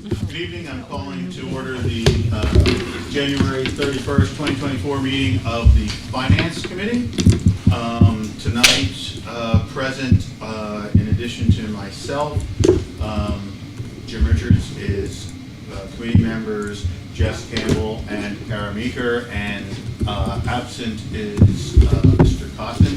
Good evening. I'm calling to order the January 31st, 2024 meeting of the Finance Committee. Tonight, present, in addition to myself, Jim Richards is committee members Jess Campbell and Cara Meeker, and absent is Mr. Cotton.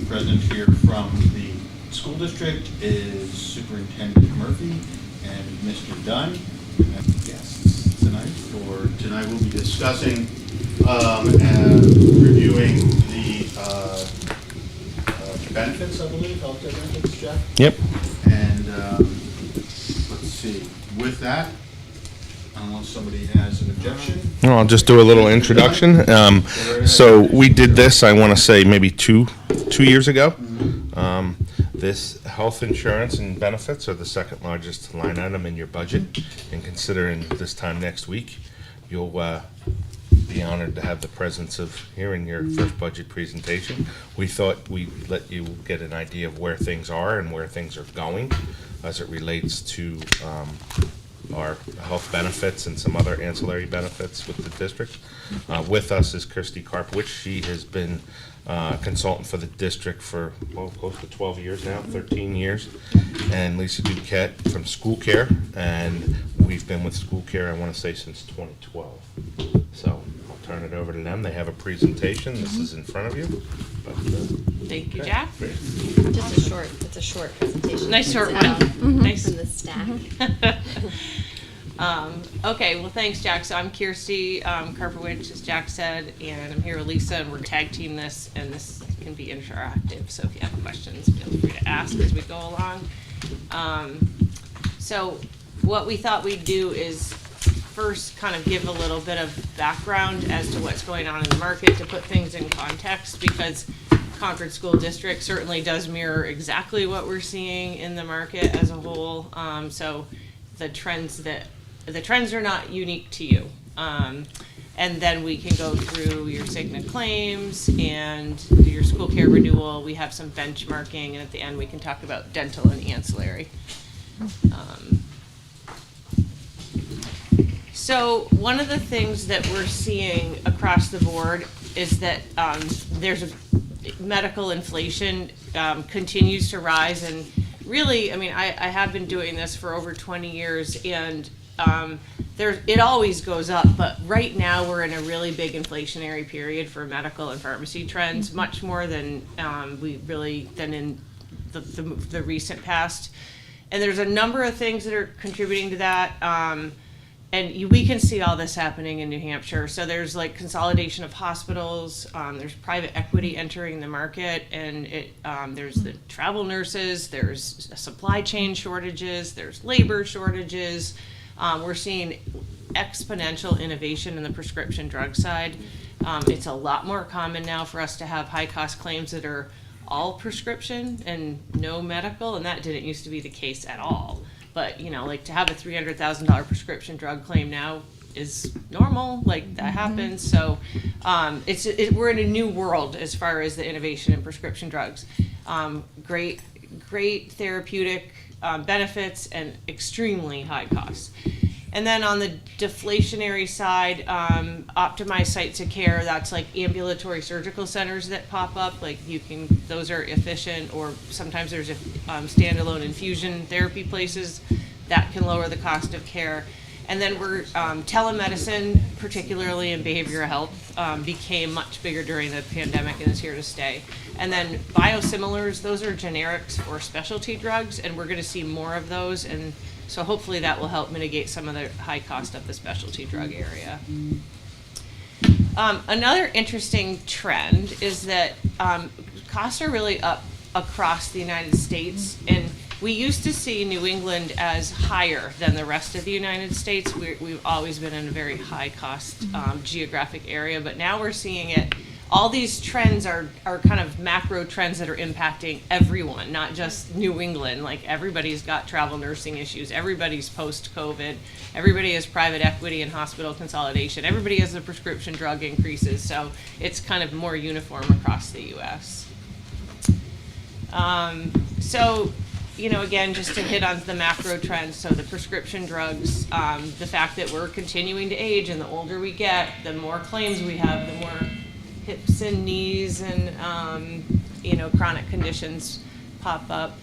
Present here from the school district is Superintendent Murphy and Mr. Dunn. And guests tonight we'll be discussing and reviewing the benefits, I believe, healthcare benefits, Jeff? Yep. And let's see, with that, unless somebody has an objection. No, I'll just do a little introduction. So we did this, I want to say, maybe two years ago. This health insurance and benefits are the second largest line item in your budget. And considering this time next week, you'll be honored to have the presence of hearing your first budget presentation. We thought we'd let you get an idea of where things are and where things are going as it relates to our health benefits and some other ancillary benefits with the district. With us is Kirsty Karpowicz. She has been consultant for the district for close to 12 years now, 13 years. And Lisa Duquette from SchoolCare, and we've been with SchoolCare, I want to say, since 2012. So I'll turn it over to them. They have a presentation. This is in front of you. But, thank you, Jack. It's a short presentation. Nice short It's, one. Nice. From the stack. Okay, well, thanks, Jack. So I'm Kirsty Karpowicz, as Jack said, and I'm here with Lisa, and we're tag team this, and this can be interactive. So if you have questions, feel free to ask as we go along. So what we thought we'd do is first kind of give a little bit of background as to what's going on in the market to put things in context, because Concord School District certainly does mirror exactly what we're seeing in the market as a whole. So the trends are not unique to you. And then we can go through your Cigna claims and your SchoolCare renewal. We have some benchmarking, and at the end we can talk about dental and ancillary. So one of the things that we're seeing across the board is that there's a medical inflation continues to rise, and really, I mean, I have been doing this for over 20 years, and it always goes up, but right now we're in a really big inflationary period for medical and pharmacy trends, much more than than in the recent past. And there's a number of things that are contributing to that. And we can see all this happening in New Hampshire. So there's like consolidation of hospitals, there's private equity entering the market, and there's the travel nurses, there's supply chain shortages, there's labor shortages. We're seeing exponential innovation in the prescription drug side. It's a lot more common now for us to have high cost claims that are all prescription and no medical, and that didn't used to be the case at all. But, like to have a $300,000 prescription drug claim now is normal, like that happens. So we're in a new world as far as the innovation in prescription drugs. Great therapeutic benefits and extremely high costs. And then on the deflationary side, optimized sites of care, that's like ambulatory surgical centers that pop up. Like those are efficient, or sometimes there's standalone infusion therapy places that can lower the cost of care. And then telemedicine, particularly in behavioral health, became much bigger during the pandemic and is here to stay. And then biosimilars, those are generics for specialty drugs, and we're going to see more of those. And so hopefully that will help mitigate some of the high cost of the specialty drug area. Another interesting trend is that costs are really up across the United States, and we used to see New England as higher than the rest of the United States. We've always been in a very high cost geographic area, but now we're seeing it. All these trends are kind of macro trends that are impacting everyone, not just New England. Like everybody's got travel nursing issues, everybody's post-COVID, everybody has private equity and hospital consolidation, everybody has the prescription drug increases, so it's kind of more uniform across the US. So again, just to hit on the macro trends, so the prescription drugs, the fact that we're continuing to age, and the older we get, the more claims we have, the more hips and knees and, chronic conditions pop up.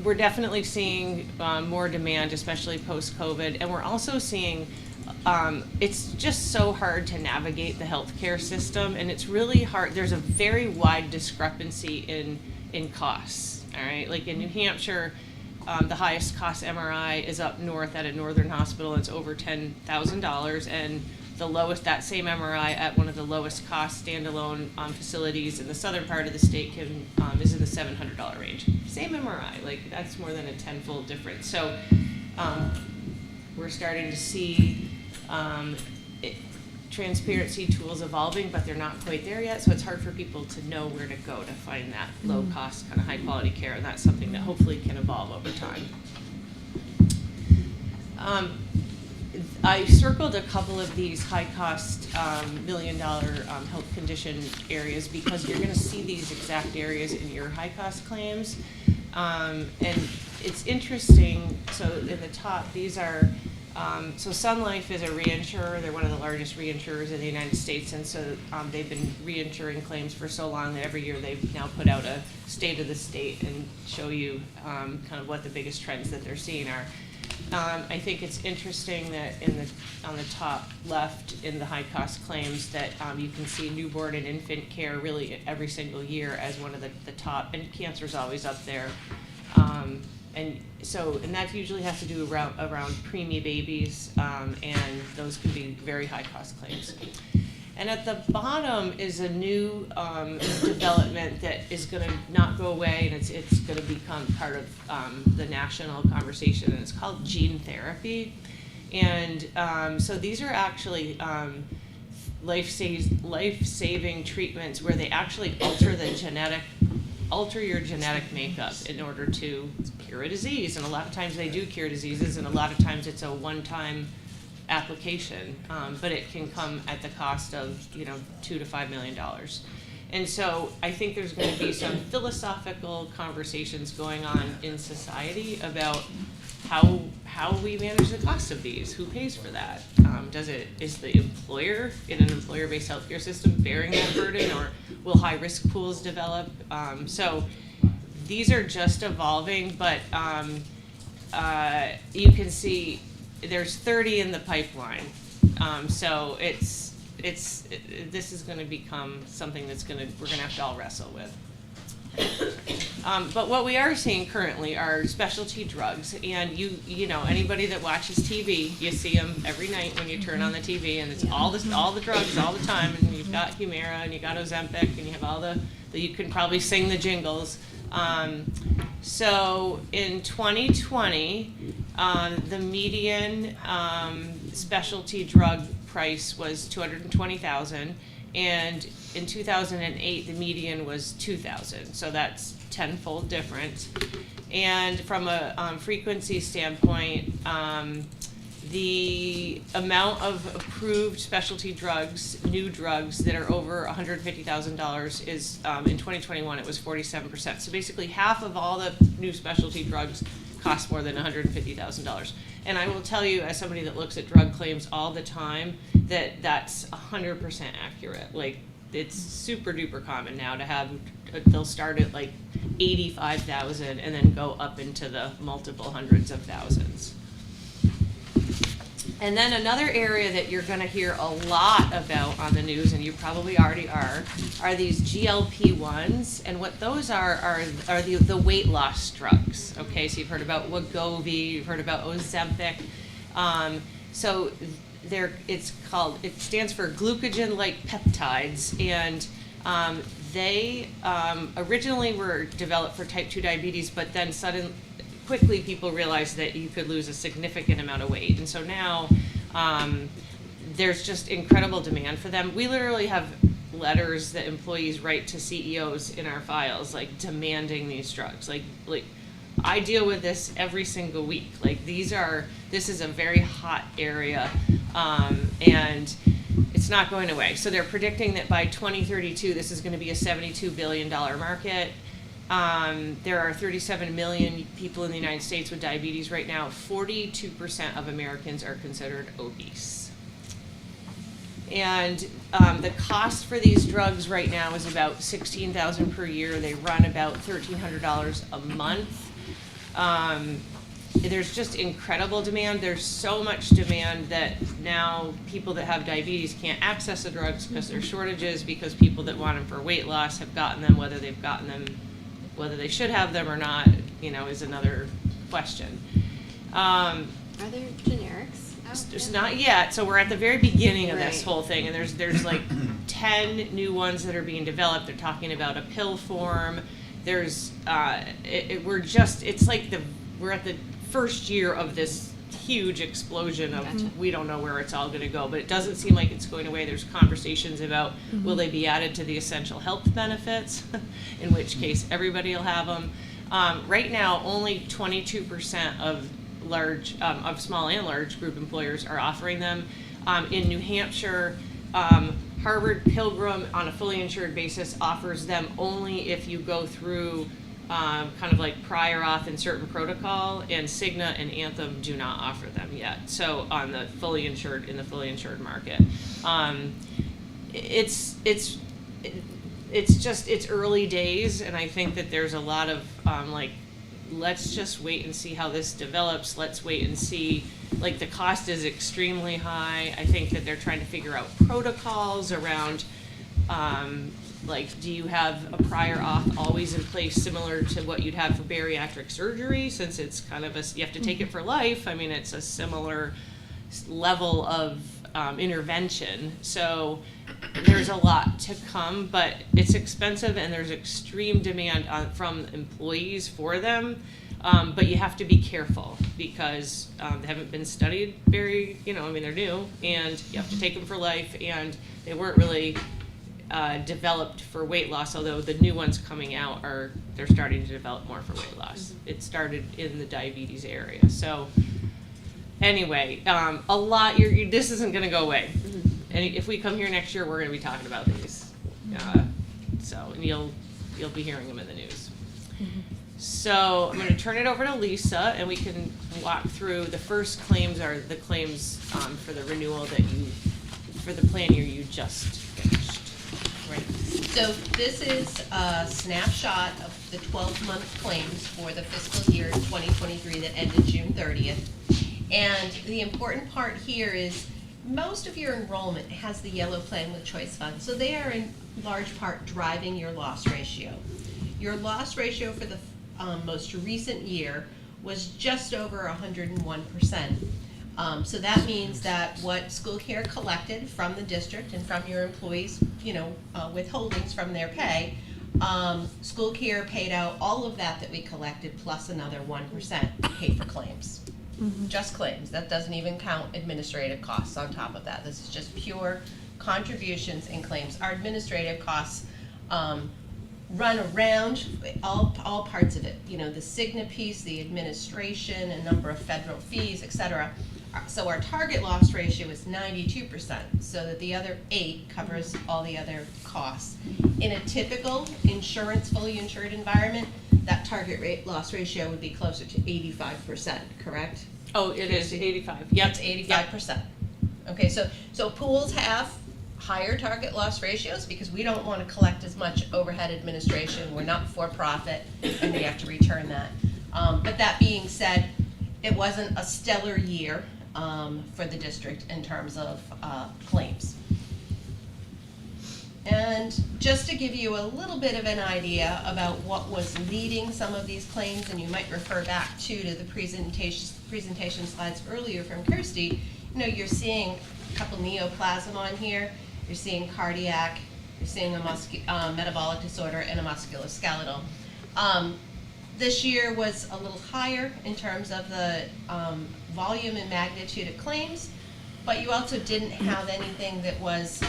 We're definitely seeing more demand, especially post-COVID, and we're also seeing it's just so hard to navigate the healthcare system, and it's really hard. There's a very wide discrepancy in costs. All right, like in New Hampshire, the highest cost MRI is up north at a northern hospital. It's over $10,000, and the lowest, that same MRI at one of the lowest cost standalone facilities in the southern part of the state is in the $700 range. Same MRI, like that's more than a tenfold difference. So we're starting to see transparency tools evolving, but they're not quite there yet, so it's hard for people to know where to go to find that low cost, kind of high quality care, and that's something that hopefully can evolve over time. I circled a couple of these high cost $1 million health condition areas because you're going to see these exact areas in your high cost claims. And it's interesting, so in the top, these are so Sun Life is a reinsurer. They're one of the largest reinsurers in the United States, and so they've been reinsuring claims for so long that every year they've now put out a state of the state and show you kind of what the biggest trends that they're seeing are. I think it's interesting that on the top left in the high cost claims that you can see newborn and infant care really every single year as one of the top, and cancer's always up there. And that usually has to do around preemie babies, and those can be very high cost claims. And at the bottom is a new development that is going to not go away, and it's going to become part of the national conversation, and it's called gene therapy. And so these are actually life-saving treatments where they actually alter your genetic makeup in order to cure a disease. And a lot of times they do cure diseases, and a lot of times it's a one-time application, but it can come at the cost of $2 to $5 million. And so I think there's going to be some philosophical conversations going on in society about how we manage the cost of these. Who pays for that? Is the employer in an employer-based healthcare system bearing that burden, or will high-risk pools develop? So these are just evolving, but you can see there's 30 in the pipeline. So this is going to become something we're going to have to all wrestle with. But what we are seeing currently are specialty drugs, and anybody that watches TV, you see them every night when you turn on the TV, and it's all the drugs all the time, and you've got Humira, and you got Ozempic, and you have all you can probably sing the jingles. So in 2020, the median specialty drug price was $220,000, and in 2008 the median was $2,000. So that's tenfold difference. And from a frequency standpoint, the amount of approved specialty drugs, new drugs that are over $150,000 is in 2021 it was 47%. So basically half of all the new specialty drugs cost more than $150,000. And I will tell you, as somebody that looks at drug claims all the time, that's 100% accurate. Like, it's super duper common now to have, they'll start at like 85,000 and then go up into the multiple hundreds of thousands. And then another area that you're going to hear a lot about on the news, and you probably already are these GLP-1s. And what those are the weight loss drugs. Okay, so you've heard about Wegovy, you've heard about Ozempic. So it stands for glucagon-like peptides, and they originally were developed for type 2 diabetes, but then quickly people realized that you could lose a significant amount of weight. And so now there's just incredible demand for them. We literally have letters that employees write to CEOs in our files, like demanding these drugs. Like I deal with this every single week. Like this is a very hot area, and it's not going away. So they're predicting that by 2032, this is going to be a $72 billion market. There are 37 million people in the United States with diabetes right now. 42% of Americans are considered obese. And the cost for these drugs right now is about $16,000 per year. They run about $1,300 a month. There's just incredible demand. There's so much demand that now people that have diabetes can't access the drugs because there's shortages, because people that want them for weight loss have gotten them. Whether they've gotten them, whether they should have them or not, is another question. Are there generics out There's there? not yet, so we're at the very beginning of this Right. whole thing, and there's like 10 new ones that are being developed. They're talking about a pill form. There's we're at the first year of this huge explosion of Gotcha. we don't know where it's all going to go, but it doesn't seem like it's going away. There's conversations about will they be added to the essential health benefits, in which case everybody will have them. Right now, only 22% of small and large group employers are offering them. In New Hampshire, Harvard Pilgrim on a fully insured basis offers them only if you go through kind of like prior auth and certain protocol, and Cigna and Anthem do not offer them yet. So in the fully insured market, it's early days, and I think that there's a lot of let's just wait and see how this develops. Let's wait and see. Like, the cost is extremely high. I think that they're trying to figure out protocols around, do you have a prior auth always in place similar to what you'd have for bariatric surgery, since it's kind of you have to take it for life. I mean, it's a similar level of intervention. So there's a lot to come, but it's expensive, and there's extreme demand from employees for them. But you have to be careful because they haven't been studied very, they're new, and you have to take them for life, and they weren't really developed for weight loss, although the new ones coming out they're starting to develop more for weight loss. It started in the diabetes area. So anyway, a lot, this isn't going to go away. And if we come here next year, we're going to be talking about these. And you'll be hearing them in the news. So I'm going to turn it over to Lisa, and we can walk through. The first claims are the claims for the renewal for the plan year you just finished. Right. So this is a snapshot of the 12-month claims for the fiscal year 2023 that ended June 30th. And the important part here is most of your enrollment has the yellow plan with choice funds. So they are in large part driving your loss ratio. Your loss ratio for the most recent year was just over 101%. So that means that what SchoolCare collected from the district and from your employees, withholdings from their pay, SchoolCare paid out all of that we collected plus another 1% to pay for claims. Just claims. That doesn't even count administrative costs on top of that. This is just pure contributions and claims. Our administrative costs run around all parts of it. The Cigna piece, the administration, a number of federal fees, etc. So our target loss ratio is 92%, so that the other 8 covers all the other costs. In a typical fully insured environment, that target rate loss ratio would be closer to 85%, correct? Oh, it is 85. Yep. It's 85%. Okay, so pools have higher target loss ratios because we don't want to collect as much overhead administration. We're not for profit, and we have to return that. But that being said, it wasn't a stellar year for the district in terms of claims. And just to give you a little bit of an idea about what was leading some of these claims, and you might refer back to the presentation slides earlier from Kirsty, you're seeing a couple neoplasm on here, you're seeing cardiac, you're seeing a metabolic disorder, and a musculoskeletal. This year was a little higher in terms of the volume and magnitude of claims, but you also didn't have anything that was,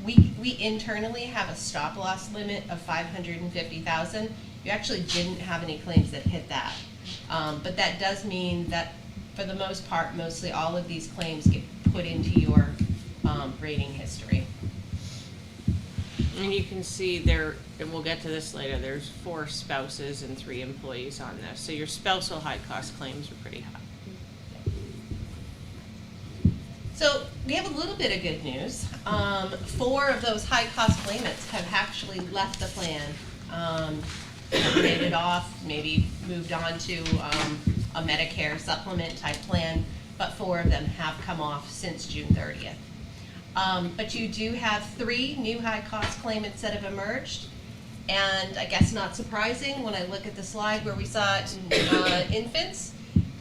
we internally have a stop loss limit of 550,000. You actually didn't have any claims that hit that. But that does mean that for the most part, mostly all of these claims get put into your rating history. And you can see there, and we'll get to this later, there's 4 spouses and 3 employees on this. So your spousal high cost claims are pretty high. So we have a little bit of good news. 4 of those high-cost claimants have actually left the plan, paid it off, maybe moved on to a Medicare supplement type plan, but 4 of them have come off since June 30th. But you do have 3 new high-cost claimants that have emerged, and I guess not surprising when I look at the slide where we saw infants,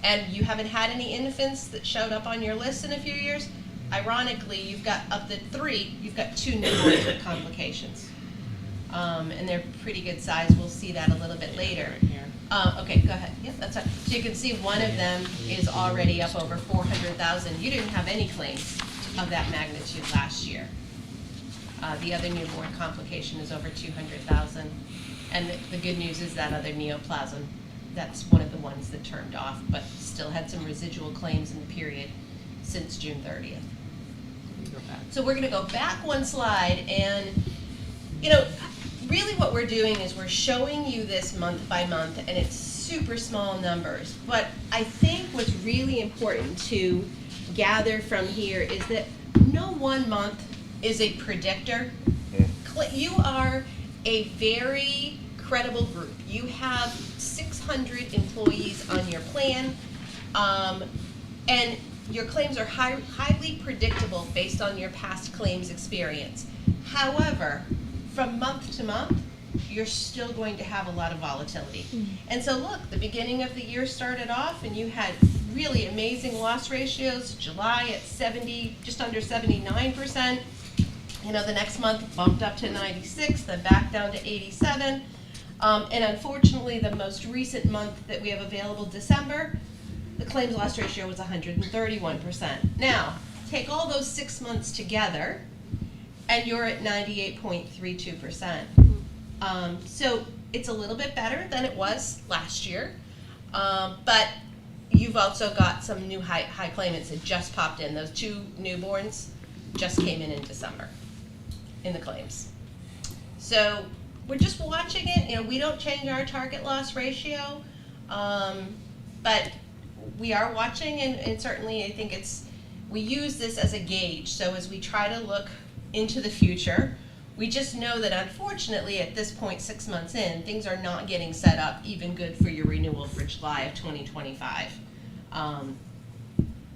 and you haven't had any infants that showed up on your list in a few years. Ironically, you've got, of the 3, you've got 2 newborns with complications. And they're pretty good size. We'll see that a little bit later. Okay, go ahead. Yep, that's right. So you can see one of them is already up over 400,000. You didn't have any claims of that magnitude last year. The other newborn complication is over 200,000. And the good news is that other neoplasm, that's one of the ones that turned off, but still had some residual claims in the period since June 30th. So we're going to go back one slide, and really what we're doing is we're showing you this month by month, and it's super small numbers. But I think what's really important to gather from here is that no one month is a predictor. You are a very credible group. You have 600 employees on your plan, and your claims are highly predictable based on your past claims experience. However, from month to month, you're still going to have a lot of volatility. And so look, the beginning of the year started off and you had really amazing loss ratios. July at 70, just under 79%. The next month bumped up to 96, then back down to 87. And unfortunately, the most recent month that we have available, December, the claims loss ratio was 131%. Now, take all those 6 months together, and you're at 98.32%. So it's a little bit better than it was last year, but you've also got some new high claimants that just popped in. Those 2 newborns just came in December in the claims. So we're just watching it. We don't change our target loss ratio, but we are watching, and certainly I think we use this as a gauge. So as we try to look into the future, we just know that unfortunately at this point, 6 months in, things are not getting set up even good for your renewal for July of 2025.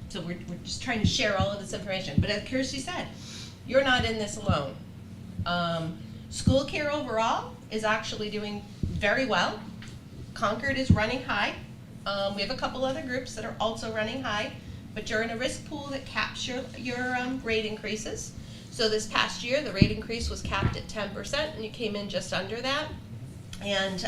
So we're just trying to share all of this information. But as Kirsty said, you're not in this alone. SchoolCare overall is actually doing very well. Concord is running high. We have a couple other groups that are also running high, but you're in a risk pool that caps your rate increases. So this past year, the rate increase was capped at 10%, and you came in just under that. And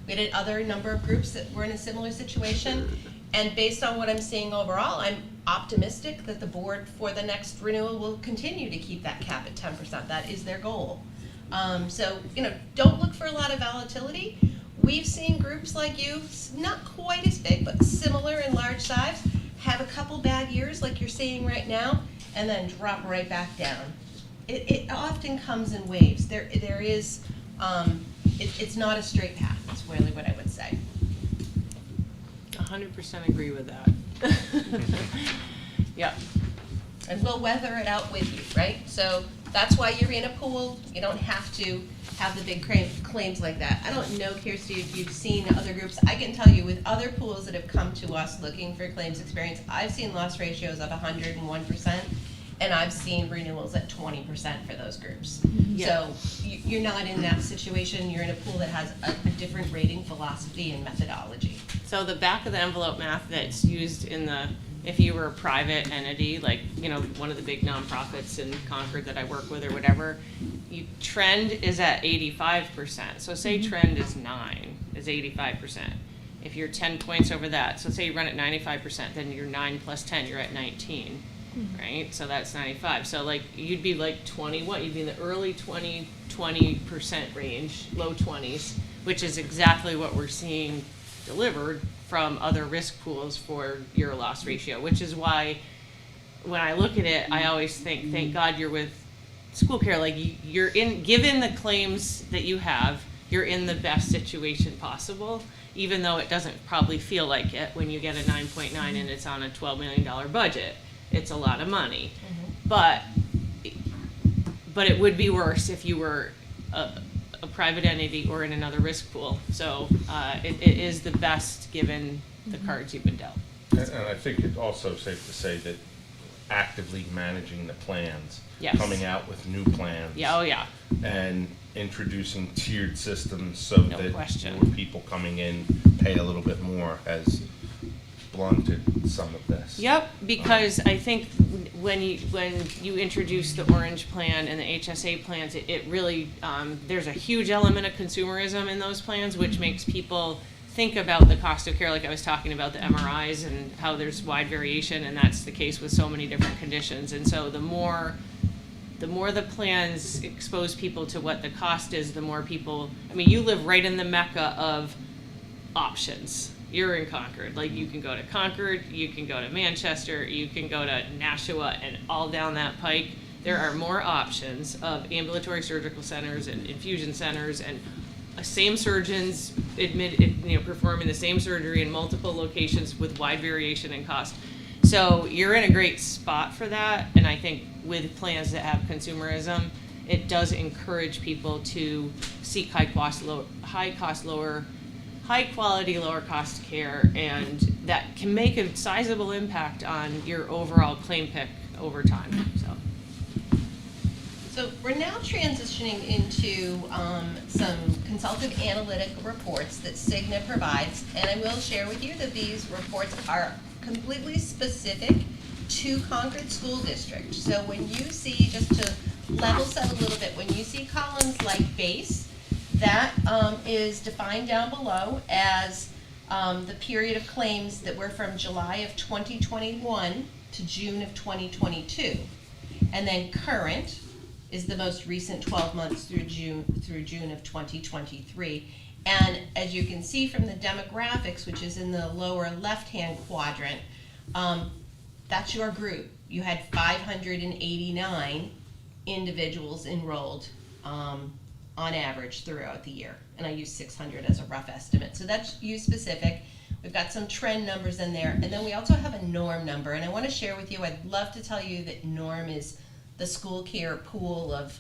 we had another number of groups that were in a similar situation. And based on what I'm seeing overall, I'm optimistic that the board for the next renewal will continue to keep that cap at 10%. That is their goal. So, don't look for a lot of volatility. We've seen groups like you, not quite as big, but similar in large size, have a couple bad years like you're seeing right now, and then drop right back down. It often comes in waves. There is, it's not a straight path, that's really what I would say. 100% agree with that. Yep. And we'll weather it out with you, right? So that's why you're in a pool. You don't have to have the big claims like that. I don't know, Kirsty, if you've seen other groups. I can tell you with other pools that have come to us looking for claims experience, I've seen loss ratios of 101%, and I've seen renewals at 20% for those groups. Yeah. So you're not in that situation. You're in a pool that has a different rating philosophy and methodology. So the back of the envelope math that's used if you were a private entity, like, one of the big nonprofits in Concord that I work with or whatever, trend is at 85%. So say trend is 9, is 85%. If you're 10 points over that, so say you run at 95%, then you're 9 plus 10, you're at 19, right? So that's 95. So you'd be 20, you'd be in the early 20% range, low 20s, which is exactly what we're seeing delivered from other risk pools for your loss ratio, which is why when I look at it, I always think, thank God you're with SchoolCare, like you're in, given the claims that you have, you're in the best situation possible, even though it doesn't probably feel like it when you get a 9.9 and it's on a $12 million budget. It's a lot of money. But it would be worse if you were a private entity or in another risk pool. So it is the best given the cards you've been dealt. And I think it's also safe to say that actively managing the plans, Yes. coming out with new plans. Yeah, oh yeah. And introducing tiered systems so No that question. more people coming in pay a little bit more has blunted some of this. Yep, because I think when you introduce the orange plan and the HSA plans, it really, there's a huge element of consumerism in those plans, which makes people think about the cost of care, like I was talking about the MRIs and how there's wide variation, and that's the case with so many different conditions. And so the more the plans expose people to what the cost is, the more people, I mean, you live right in the mecca of options. You're in Concord. Like, you can go to Concord, you can go to Manchester, you can go to Nashua, and all down that pike, there are more options of ambulatory surgical centers and infusion centers and same surgeons performing the same surgery in multiple locations with wide variation in cost. So you're in a great spot for that, and I think with plans that have consumerism, it does encourage people to seek high quality, lower cost care, and that can make a sizable impact on your overall claim pick over time. So we're now transitioning into some consultative analytic reports that Cigna provides, and I will share with you that these reports are completely specific to Concord School District. So when you see, just to level set a little bit, when you see columns like base, that is defined down below as the period of claims that were from July of 2021 to June of 2022. And then current is the most recent 12 months through June of 2023. And as you can see from the demographics, which is in the lower left-hand quadrant, that's your group. You had 589 individuals enrolled on average throughout the year. And I use 600 as a rough estimate. So that's you specific. We've got some trend numbers in there. And then we also have a norm number. And I want to share with you, I'd love to tell you that norm is the SchoolCare pool of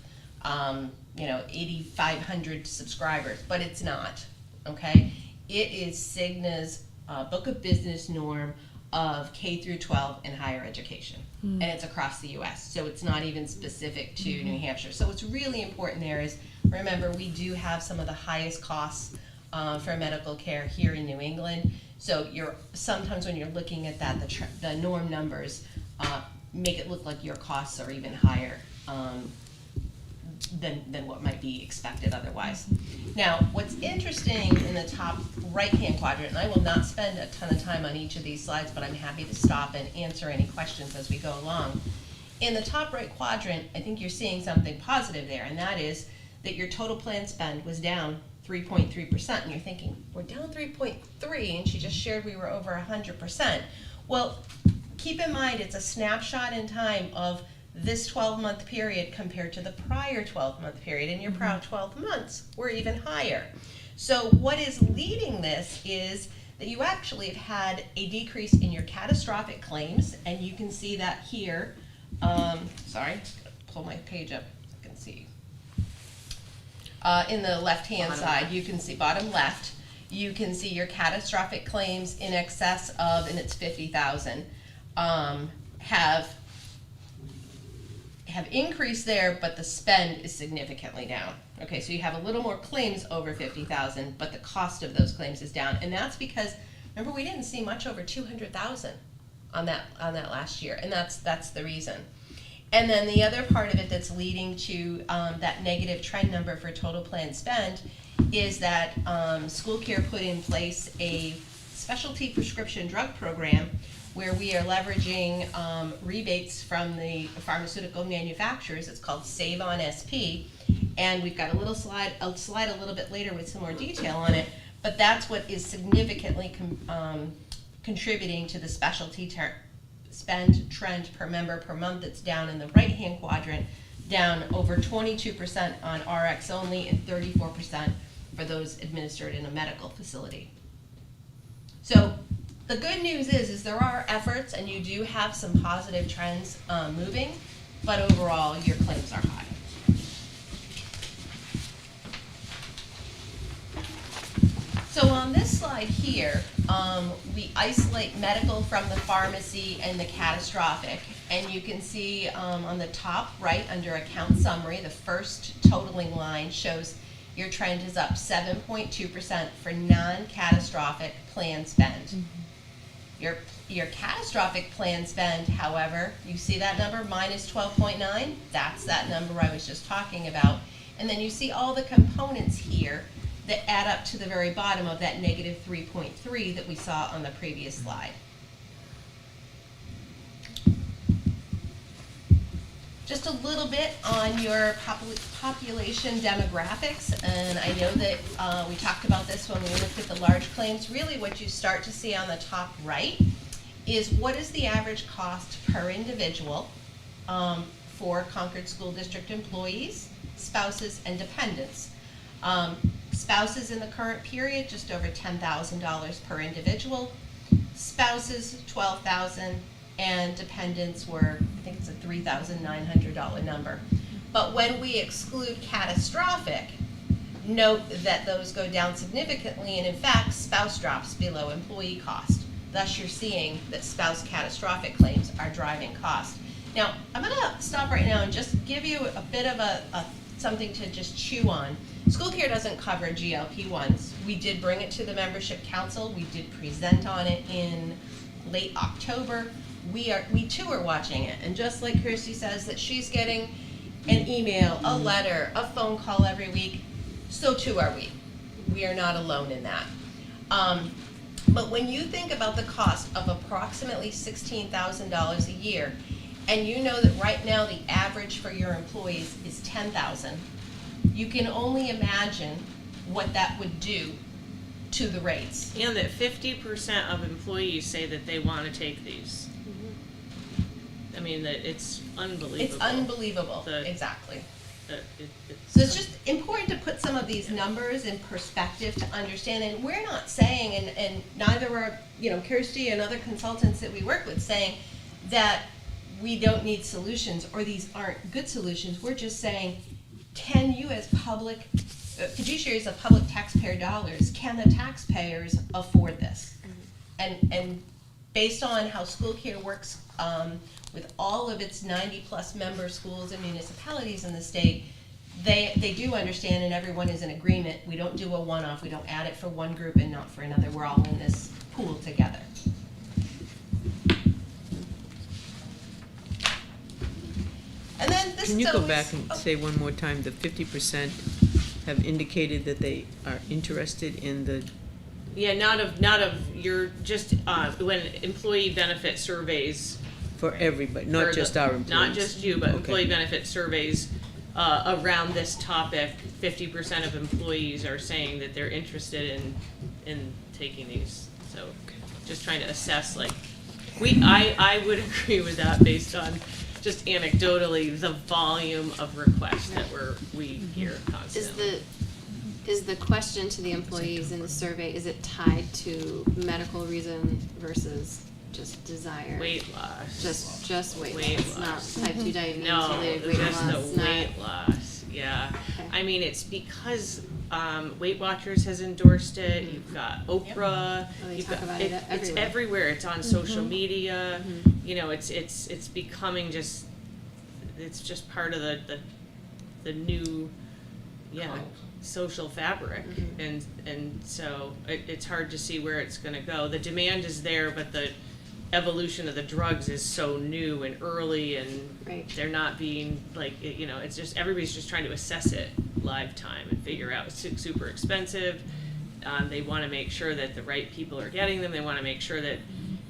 8,500 subscribers, but it's not, okay? It is Cigna's book of business norm of K through 12 and higher education. And it's across the US, so it's not even specific to New Hampshire. So what's really important there is, remember, we do have some of the highest costs for medical care here in New England. So sometimes when you're looking at that, the norm numbers make it look like your costs are even higher than what might be expected otherwise. Now, what's interesting in the top right-hand quadrant, and I will not spend a ton of time on each of these slides, but I'm happy to stop and answer any questions as we go along. In the top right quadrant, I think you're seeing something positive there, and that is that your total plan spend was down 3.3%, and you're thinking, we're down 3.3, and she just shared we were over 100%. Well, keep in mind, it's a snapshot in time of this 12-month period compared to the prior 12-month period, and your prior 12 months were even higher. So what is leading this is that you actually have had a decrease in your catastrophic claims, and you can see that here. Sorry, pull my page up so I can see. In the left-hand side, you can see, bottom left, you can see your catastrophic claims in excess of, and it's 50,000. Have increased there, but the spend is significantly down. Okay, so you have a little more claims over 50,000, but the cost of those claims is down, and that's because, remember, we didn't see much over 200,000 on that last year, and that's the reason. And then the other part of it that's leading to that negative trend number for total plan spend is that SchoolCare put in place a specialty prescription drug program where we are leveraging rebates from the pharmaceutical manufacturers. It's called Save on SP, and we've got a slide a little bit later with some more detail on it, but that's what is significantly contributing to the specialty spend trend per member per month that's down in the right-hand quadrant, down over 22% on RX only, and 34% for those administered in a medical facility. So the good news is there are efforts, and you do have some positive trends moving, but overall, your claims are high. So on this slide here, we isolate medical from the pharmacy and the catastrophic. And you can see on the top right under account summary, the first totaling line shows your trend is up 7.2% for non-catastrophic plan spend. Mm-hmm. Your catastrophic plan spend, however, you see that number, minus 12.9? That's that number I was just talking about. And then you see all the components here that add up to the very bottom of that negative 3.3 that we saw on the previous slide. Just a little bit on your population demographics, and I know that we talked about this when we looked at the large claims. Really what you start to see on the top right is what is the average cost per individual for Concord School District employees, spouses, and dependents. Spouses in the current period, just over $10,000 per individual. Spouses, $12,000, and dependents were, I think it's a $3,900 number. But when we exclude catastrophic, note that those go down significantly, and in fact, spouse drops below employee cost. Thus, you're seeing that spouse catastrophic claims are driving cost. Now, I'm gonna stop right now and just give you a bit of something to just chew on. SchoolCare doesn't cover GLP-1s. We did bring it to the membership council. We did present on it in late October. We too are watching it. And just like Kirsty says that she's getting an email, a letter, a phone call every week, so too are we. We are not alone in that. But when you think about the cost of approximately $16,000 a year, and you know that right now the average for your employees is $10,000, you can only imagine what that would do to the rates. And that 50% of employees say that they want to take these. Mm-hmm. I mean, that it's unbelievable. It's unbelievable, exactly. So it's just important to put some of these numbers in perspective to understand, and we're not saying, and neither are, Kirsty and other consultants that we work with saying that we don't need solutions or these aren't good solutions. We're just saying, can you as public fiduciaries of public taxpayer dollars, can the taxpayers afford this? Mm-hmm. And based on how SchoolCare works with all of its 90+ member schools and municipalities in the state, they do understand, and everyone is in agreement. We don't do a one-off. We don't add it for one group and not for another. We're all in this pool together. And then this Can you is go always, back and say one more time, the 50% have indicated that they are interested in the, Yeah, not of your, just when employee benefit surveys. for everybody, not just our employees? Not just you, but Okay. employee benefit surveys around this topic, 50% of employees are saying that they're interested in taking these. So just trying to assess, like, I would agree with that based on just anecdotally the volume of requests that we hear constantly. Is the question to the employees in the survey, is it tied to medical reason versus just desire? Weight loss. Just weight Weight loss, loss. not type 2 diabetes No, related weight just loss. the weight loss, yeah. Okay. I mean, it's because Weight Watchers has endorsed it, you've got Oprah, Oh, they you've talk got, about it it's everywhere. everywhere, it's on social media, it's becoming just, it's just part of the new, social fabric. And so it's hard to see where it's gonna go. The demand is there, but the evolution of the drugs is so new and early, and Right. they're not being it's just everybody's just trying to assess it live time and figure out. It's super expensive. They want to make sure that the right people are getting them. They want to make sure that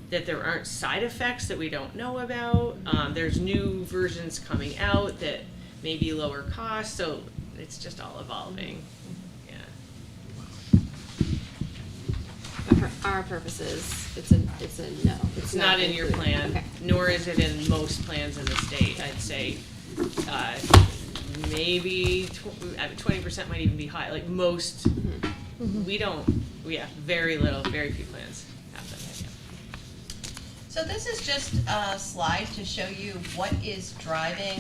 there aren't side effects that we don't know about. There's new versions coming out that may be lower cost, so it's just all evolving. But for our purposes, it's a no. It's not in your included. plan, Okay. nor is it in most plans in the state. I'd say maybe 20% might even be high. Like most, we have very few plans have them yet. So this is just a slide to show you what is driving,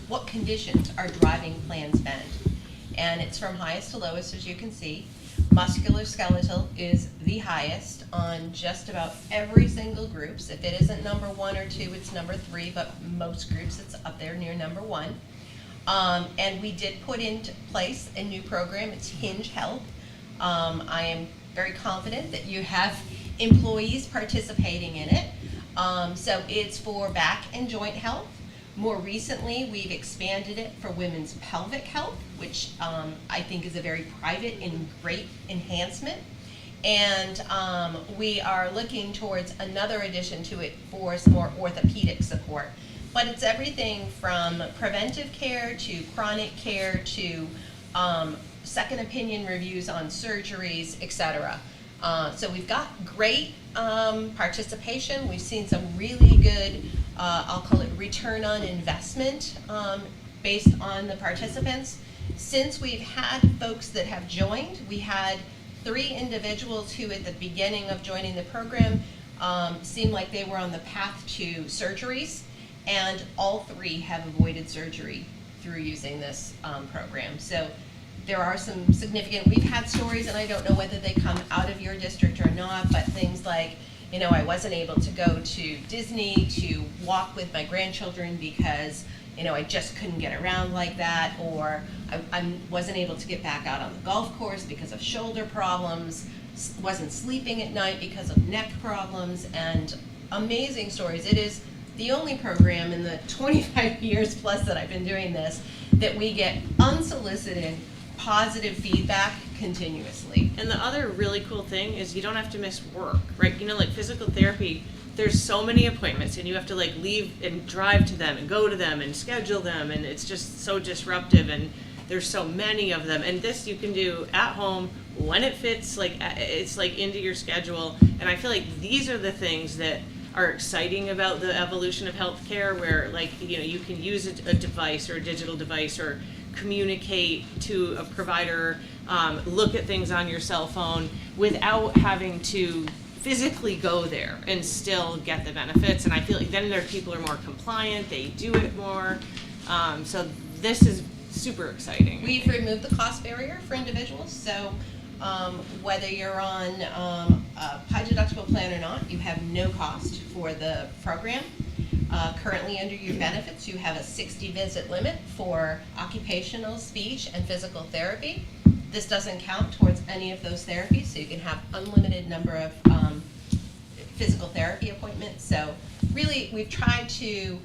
what conditions are driving plan spend. And it's from highest to lowest, as you can see. Musculoskeletal is the highest on just about every single group. So if it isn't number 1 or 2, it's number 3, but most groups it's up there near number 1. And we did put into place a new program, it's Hinge Health. I am very confident that you have employees participating in it. So it's for back and joint health. More recently, we've expanded it for women's pelvic health, which I think is a very private and great enhancement. And we are looking towards another addition to it for some more orthopedic support. But it's everything from preventive care to chronic care to second opinion reviews on surgeries, etc. So we've got great participation. We've seen some really good, I'll call it return on investment based on the participants. Since we've had folks that have joined, we had 3 individuals who at the beginning of joining the program seemed like they were on the path to surgeries, and all 3 have avoided surgery through using this program. So there are some significant, we've had stories, and I don't know whether they come out of your district or not, but things like, you know, I wasn't able to go to Disney to walk with my grandchildren because, you know, I just couldn't get around like that, or I wasn't able to get back out on the golf course because of shoulder problems, wasn't sleeping at night because of neck problems, and amazing stories. It is the only program in the 25 years plus that I've been doing this that we get unsolicited positive feedback continuously. And the other really cool thing is you don't have to miss work, right? You know, like physical therapy, there's so many appointments and you have to like leave and drive to them and go to them and schedule them, and it's just so disruptive, and there's so many of them. And this you can do at home when it fits, like it's like into your schedule. And I feel like these are the things that are exciting about the evolution of healthcare, where like, you know, you can use a device or a digital device or communicate to a provider, look at things on your cell phone without having to physically go there and still get the benefits. And I feel like then their people are more compliant, they do it more. So this is super exciting. We've removed the cost barrier for individuals, so whether you're on a high deductible plan or not, you have no cost for the program. Currently under your benefits, you have a 60 visit limit for occupational, speech, and physical therapy. This doesn't count towards any of those therapies, so you can have unlimited number of physical therapy appointments. So really, we've tried to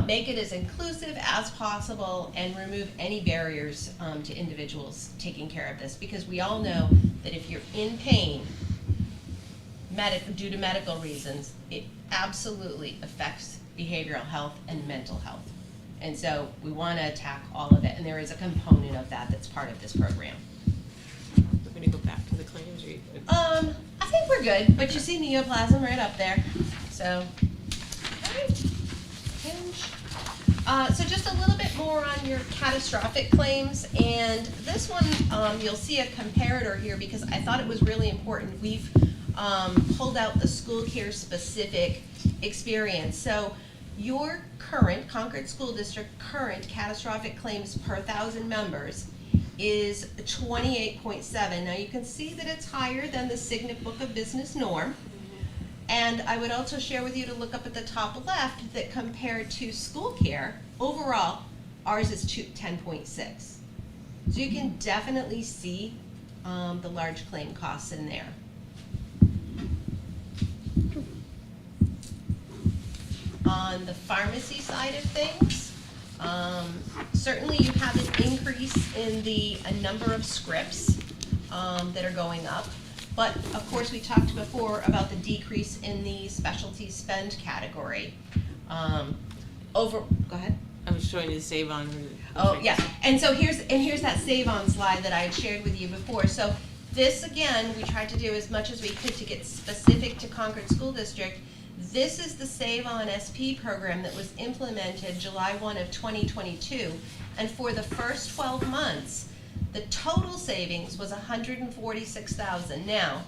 make it as inclusive as possible and remove any barriers to individuals taking care of this, because we all know that if you're in pain due to medical reasons, it absolutely affects behavioral health and mental health. And so we want to attack all of it, and there is a component of that that's part of this program. We're going to go back to the claims. I think we're good, but you see neoplasm right up there. So, okay. Hinge. So just a little bit more on your catastrophic claims, and this one you'll see a comparator here because I thought it was really important. We've pulled out the SchoolCare specific experience. So your current Concord School District current catastrophic claims per 1,000 members is 28.7. Now you can see that it's higher than the Signet Book of Business norm. And I would also share with you to look up at the top left that compared to SchoolCare, overall, ours is 10.6. So you can definitely see the large claim costs in there. On the pharmacy side of things, certainly you have an increase in the number of scripts that are going up. But of course, we talked before about the decrease in the specialty spend category. Go ahead. I was showing you the save on. Oh, yeah. And so here's that save on slide that I had shared with you before. So this, again, we tried to do as much as we could to get specific to Concord School District. This is the Save on SP program that was implemented July 1 of 2022. And for the first 12 months, the total savings was $146,000. Now,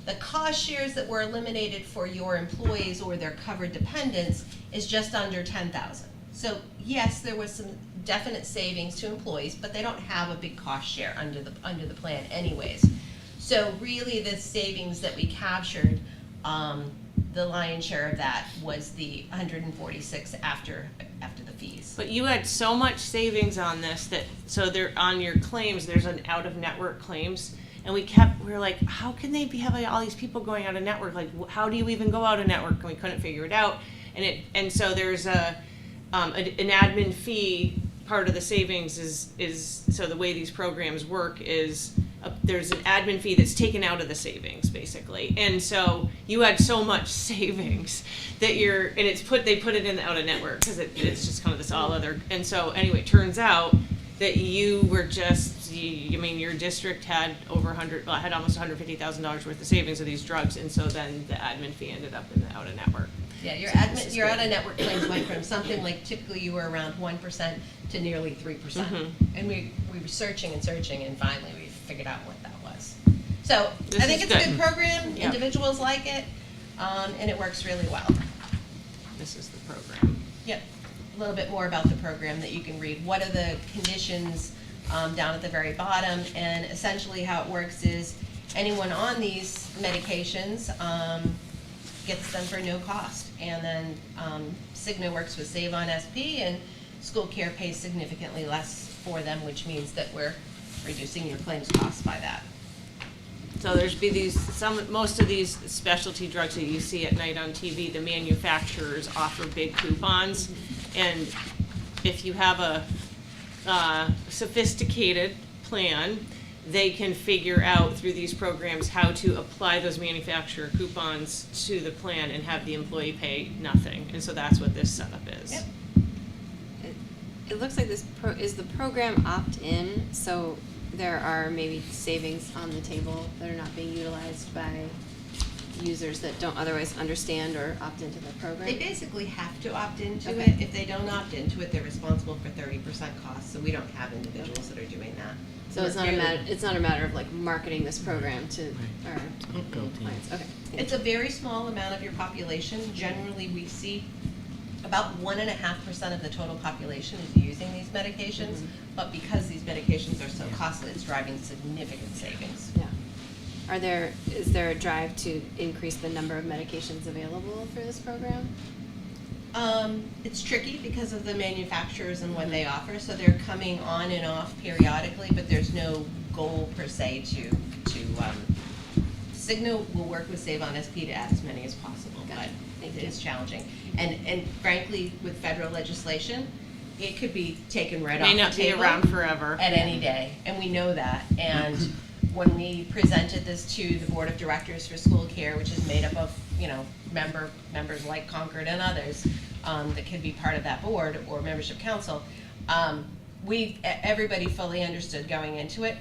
the cost shares that were eliminated for your employees or their covered dependents is just under $10,000. So yes, there was some definite savings to employees, but they don't have a big cost share under the plan anyways. So really, the savings that we captured, the lion's share of that was the 146 after the fees. But you had so much savings on this so there on your claims, there's an out-of-network claims. And we were like, how can they have all these people going out of network? Like, how do you even go out of network? And we couldn't figure it out. And so there's an admin fee. Part of the savings is so the way these programs work is there's an admin fee that's taken out of the savings basically. And so you had so much savings that they put it in the out of network because it's just kind of this all other. And so anyway, it turns out that you were your district had had almost $150,000 worth of savings of these drugs, and so then the admin fee ended up in the out of network. Yeah, your out of network claims went from something like typically you were around 1% to nearly 3%. And we were searching and searching, and finally we figured out what that was. So I think it's a good program. Yep. Individuals like it, and it works really well. This is the program. Yep. A little bit more about the program that you can read. What are the conditions down at the very bottom? And essentially how it works is anyone on these medications gets them for no cost. And then Cigna works with Save on SP, and SchoolCare pays significantly less for them, which means that we're reducing your claims costs by that. So most of these specialty drugs that you see at night on TV, the manufacturers offer big coupons. And if you have a sophisticated plan, they can figure out through these programs how to apply those manufacturer coupons to the plan and have the employee pay nothing. And so that's what this setup is. Yep. It looks like is the program opt-in, so there are maybe savings on the table that are not being utilized by users that don't otherwise understand or opt into the program? They basically have to opt into Okay. it. If they don't opt into it, they're responsible for 30% costs, so we don't have individuals that are doing that. So it's not a matter of like marketing this program to our clients. Okay. thank It's a very small amount of your population. Generally, we see about 1.5% of the total population is using these medications, but because these medications are so costly, it's driving significant savings. Yeah. Is there a drive to increase the number of medications available for this program? It's tricky because of the manufacturers and what they offer, so they're coming on and off periodically, but there's no goal per se to Cigna will work with Save on SP to add as many as possible, Got it. but Thank it you. is challenging. And frankly, with federal legislation, it could be taken right off May the not be table around forever. at any day, and we know that. And when we presented this to the board of directors for SchoolCare, which is made up of members like Concord and others that could be part of that board or membership council, everybody fully understood going into it.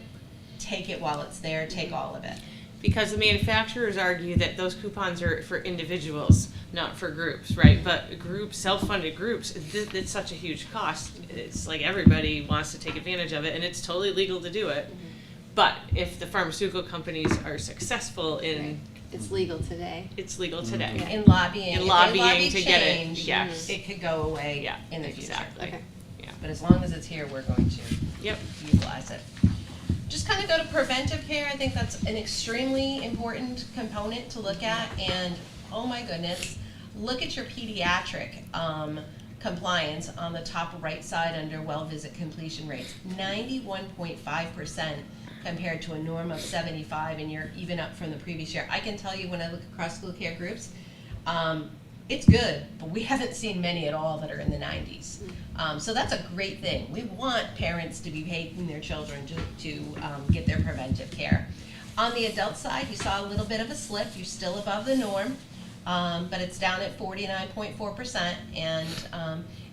Take it while it's there. Take all of it. Because the manufacturers argue that those coupons are for individuals, not for groups, right? But groups, self-funded groups, it's such a huge cost. It's like everybody wants to take advantage of it, and it's totally legal to do it. But if the pharmaceutical companies are successful in, It's legal today. it's legal today. In lobbying, In if they lobbying lobby to get it, change, yes. it could go away Yeah, in the future. exactly. Okay. Yeah. But as long as it's here, we're going to Yep. utilize it. Just kind of go to preventive care. I think that's an extremely important component to look at. And oh my goodness, look at your pediatric compliance on the top right side under well visit completion rates. 91.5% compared to a norm of 75, and you're even up from the previous year. I can tell you when I look across SchoolCare groups, it's good, but we haven't seen many at all that are in the 90s. So that's a great thing. We want parents to be taking their children to get their preventive care. On the adult side, you saw a little bit of a slip. You're still above the norm, but it's down at 49.4%. And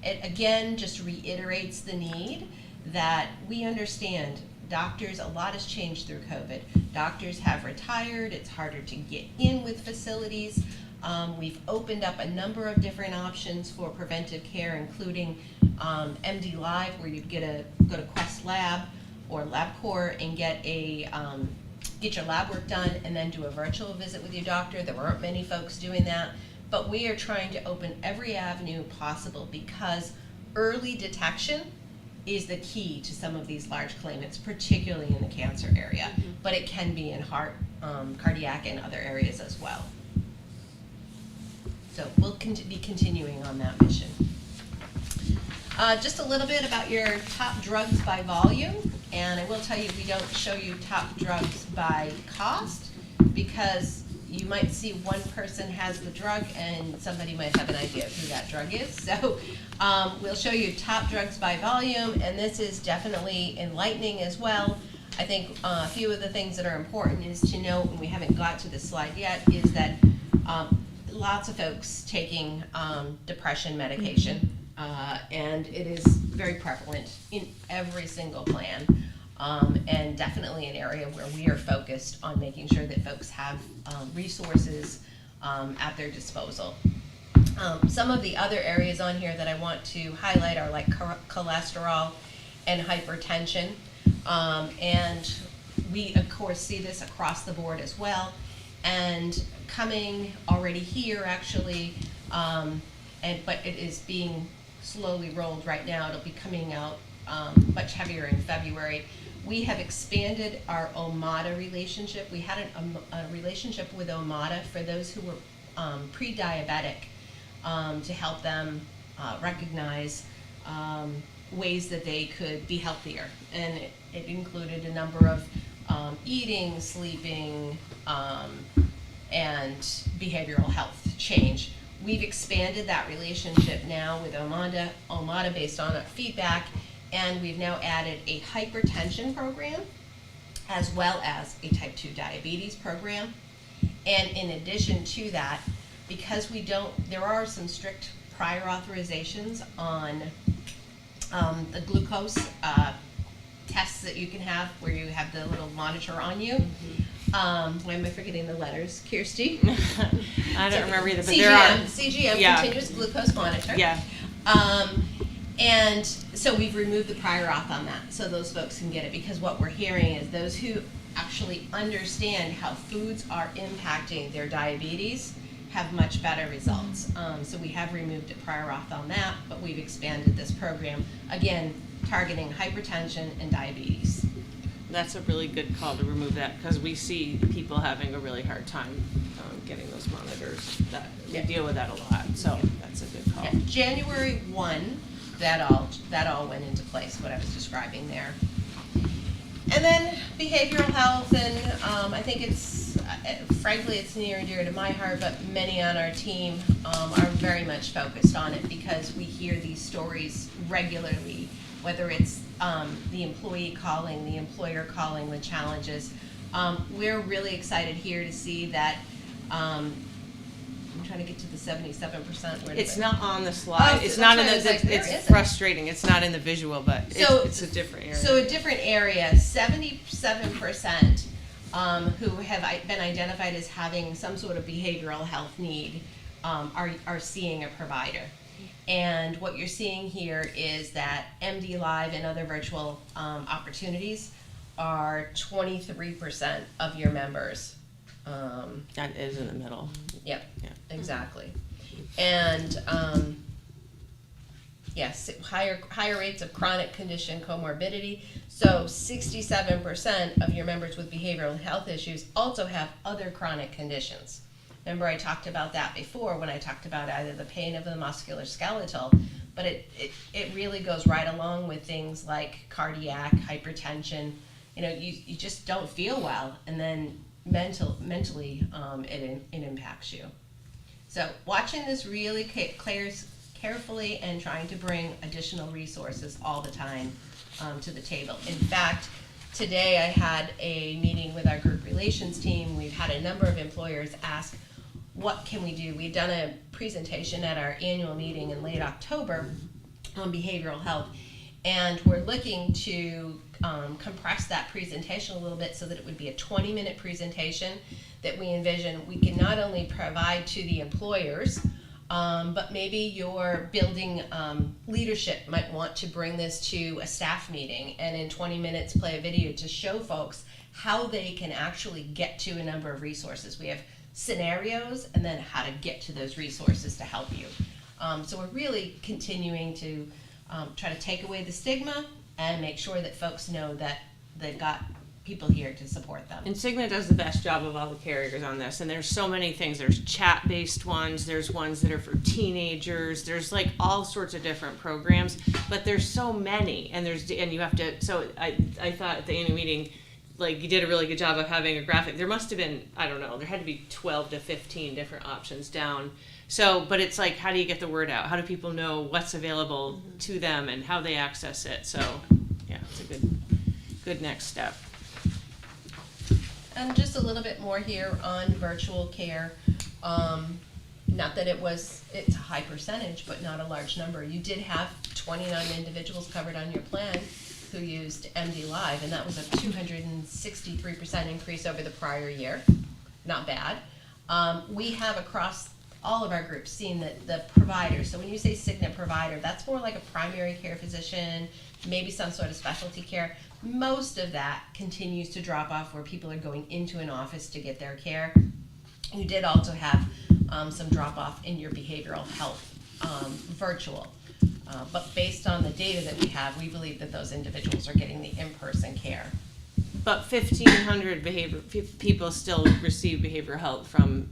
it again just reiterates the need that we understand doctors, a lot has changed through COVID. Doctors have retired. It's harder to get in with facilities. We've opened up a number of different options for preventive care, including MD Live, where you go to Quest Lab or LabCorp and get your lab work done and then do a virtual visit with your doctor. There weren't many folks doing that, but we are trying to open every avenue possible because early detection is the key to some of these large claimants, particularly in the cancer area, but it can be in heart, cardiac, and other areas as well. So we'll be continuing on that mission. Just a little bit about your top drugs by volume, and I will tell you we don't show you top drugs by cost because you might see one person has the drug and somebody might have an idea of who that drug is. So we'll show you top drugs by volume, and this is definitely enlightening as well. I think a few of the things that are important is to note, and we haven't got to this slide yet, is that lots of folks taking depression medication, and it is very prevalent in every single plan, and definitely an area where we are focused on making sure that folks have resources at their disposal. Some of the other areas on here that I want to highlight are like cholesterol and hypertension, and we of course see this across the board as well. And coming already here actually, but it is being slowly rolled right now. It'll be coming out much heavier in February. We have expanded our OMADA relationship. We had a relationship with OMADA for those who were pre-diabetic to help them recognize ways that they could be healthier. And it included a number of eating, sleeping, and behavioral health change. We've expanded that relationship now with OMADA based on our feedback, and we've now added a hypertension program as well as a type 2 diabetes program. And in addition to that, because there are some strict prior authorizations on the glucose tests that you can have where you have the little monitor on you. Why am I forgetting the letters, Kirsty? I don't remember either, but CGM, there are. CGM, Yeah. continuous glucose monitor. Yeah. And so we've removed the prior auth on that so those folks can get it, because what we're hearing is those who actually understand how foods are impacting their diabetes have much better results. So we have removed a prior auth on that, but we've expanded this program, again, targeting hypertension and diabetes. That's a really good call to remove that, because we see people having a really hard time getting those monitors. We deal with that a lot, so that's a good call. Yeah. January 1, that all went into place, what I was describing there. And then behavioral health, and I think it's, frankly, it's near and dear to my heart, but many on our team are very much focused on it because we hear these stories regularly, whether it's the employee calling, the employer calling with challenges. We're really excited here to see that, I'm trying to get to the 77%. It's not on the slide. Oh, It's so not in that's why I was the, like, where is it's it? frustrating. It's not in the visual, but it's a different area. So a different area, 77% who have been identified as having some sort of behavioral health need are seeing a provider. And what you're seeing here is that MD Live and other virtual opportunities are 23% of your members. That is in the middle. Yep, Yeah. exactly. And yes, higher rates of chronic condition comorbidity. So 67% of your members with behavioral health issues also have other chronic conditions. Remember I talked about that before when I talked about either the pain of the musculoskeletal, but it really goes right along with things like cardiac, hypertension. You know, you just don't feel well, and then mentally it impacts you. So watching this really carefully and trying to bring additional resources all the time to the table. In fact, today I had a meeting with our group relations team. We've had a number of employers ask, what can we do? We've done a presentation at our annual meeting in late October on behavioral health, And we're looking to compress that presentation a little bit so that it would be a 20-minute presentation that we envision we can not only provide to the employers, but maybe your building leadership might want to bring this to a staff meeting and in 20 minutes play a video to show folks how they can actually get to a number of resources. We have scenarios and then how to get to those resources to help you. So we're really continuing to try to take away the stigma and make sure that folks know that they've got people here to support them. And Cigna does the best job of all the carriers on this, and there's so many things. There's chat-based ones, there's ones that are for teenagers, there's like all sorts of different programs, but there's so many, and you have to, so I thought at the annual meeting, like, you did a really good job of having a graphic. There must have been, I don't know, there had to be 12 to 15 different options down. So, but it's like, how do you get the word out? How do people know what's available to them and how they access it? So, yeah, it's a good next step. And just a little bit more here on virtual care. Not that it's a high percentage, but not a large number. You did have 29 individuals covered on your plan who used MD Live, and that was a 263% increase over the prior year. Not bad. We have across all of our groups seen that the providers, so when you say Cigna provider, that's more like a primary care physician, maybe some sort of specialty care. Most of that continues to drop off where people are going into an office to get their care. You did also have some drop off in your behavioral health virtual. But based on the data that we have, we believe that those individuals are getting the in-person care. But 1,500 people still receive behavioral health from,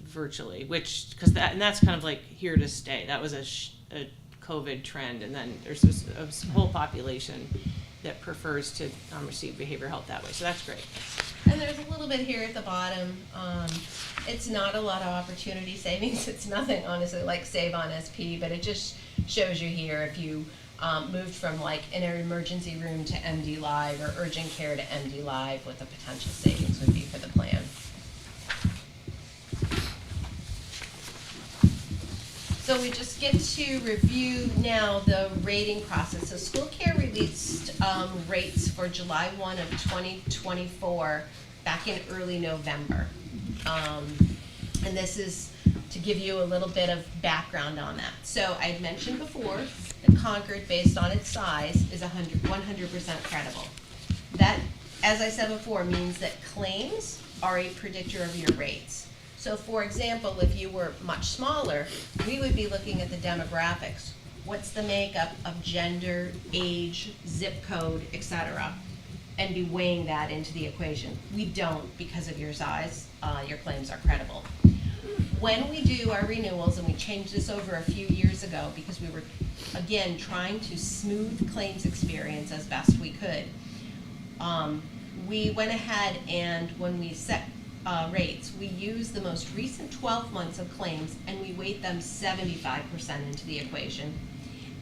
virtually, because that's kind of like here to stay. That was a COVID trend, and then there's a whole population that prefers to receive behavioral health that way. So that's great. And there's a little bit here at the bottom. It's not a lot of opportunity savings. It's nothing, honestly, like Save on SP, but it just shows you here if you moved from like an emergency room to MD Live or urgent care to MD Live, what the potential savings would be for the plan. So we just get to review now the rating process. So SchoolCare released rates for July 1 of 2024 back in early November. And this is to give you a little bit of background on that. So I mentioned before that Concord, based on its size, is 100% credible. That, as I said before, means that claims are a predictor of your rates. So for example, if you were much smaller, we would be looking at the demographics. What's the makeup of gender, age, zip code, etc., and be weighing that into the equation. We don't because of your size. Your claims are credible. When we do our renewals, and we changed this over a few years ago because we were, again, trying to smooth claims experience as best we could, we went ahead and when we set rates, we use the most recent 12 months of claims and we weight them 75% into the equation.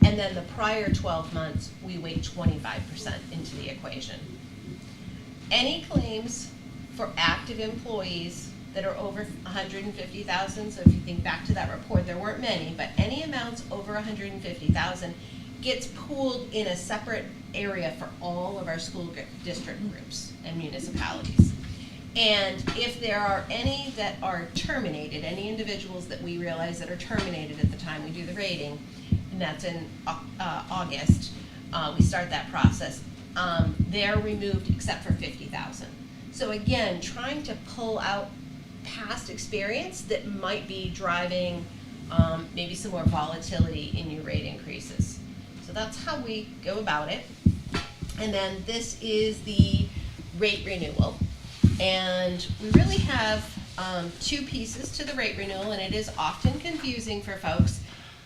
And then the prior 12 months, we weight 25% into the equation. Any claims for active employees that are over 150,000, so if you think back to that report, there weren't many, but any amounts over 150,000 gets pooled in a separate area for all of our school district groups and municipalities. And if there are any that are terminated, any individuals that we realize that are terminated at the time we do the rating, and that's in August, we start that process, they're removed except for 50,000. So again, trying to pull out past experience that might be driving maybe some more volatility in your rate increases. So that's how we go about it. And then this is the rate renewal. And we really have two pieces to the rate renewal, and it is often confusing for folks.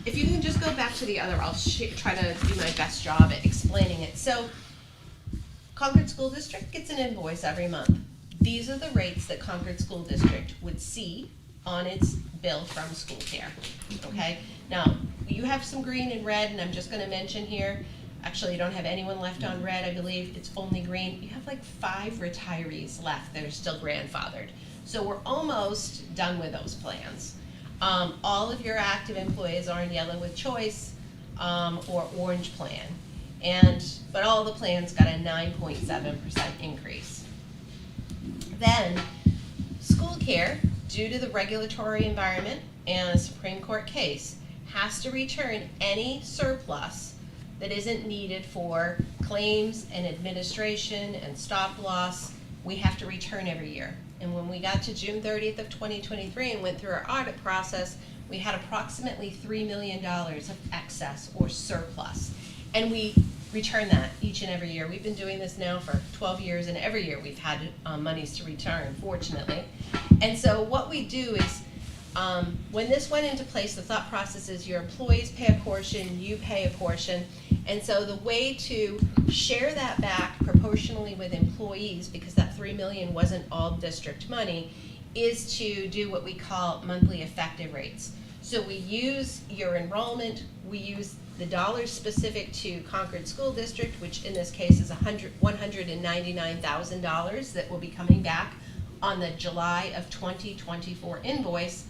If you can just go back to the other, I'll try to do my best job at explaining it. So Concord School District gets an invoice every month. These are the rates that Concord School District would see on its bill from SchoolCare, okay? Now, you have some green and red, and I'm just gonna mention here, actually you don't have anyone left on red, I believe, it's only green. You have like 5 retirees left that are still grandfathered. So we're almost done with those plans. All of your active employees are in yellow with choice or orange plan. But all the plans got a 9.7% increase. Then, SchoolCare, due to the regulatory environment and a Supreme Court case, has to return any surplus that isn't needed for claims and administration and stop loss. We have to return every year. And when we got to June 30th of 2023 and went through our audit process, we had approximately $3 million of excess or surplus. And we return that each and every year. We've been doing this now for 12 years, and every year we've had monies to return, fortunately. And so what we do is, when this went into place, the thought process is your employees pay a portion, you pay a portion. And so the way to share that back proportionally with employees, because that $3 million wasn't all district money, is to do what we call monthly effective rates. So we use your enrollment, we use the dollars specific to Concord School District, which in this case is $199,000 that will be coming back on the July of 2024 invoice.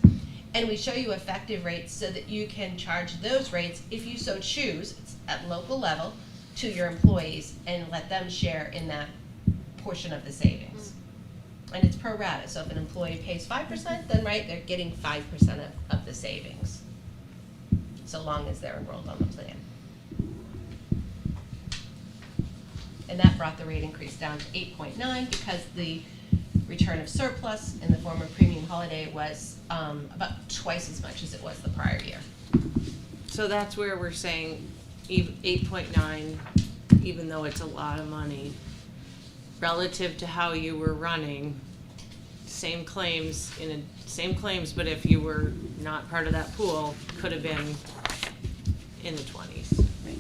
And we show you effective rates so that you can charge those rates, if you so choose, it's at local level, to your employees and let them share in that portion of the savings. And it's pro rata, so if an employee pays 5%, then right, they're getting 5% of the savings, so long as they're enrolled on the plan. And that brought the rate increase down to 8.9 because the return of surplus in the form of premium holiday was about twice as much as it was the prior year. So that's where we're saying 8.9, even though it's a lot of money, relative to how you were running, same claims, but if you were not part of that pool, could have been in the 20s. Right.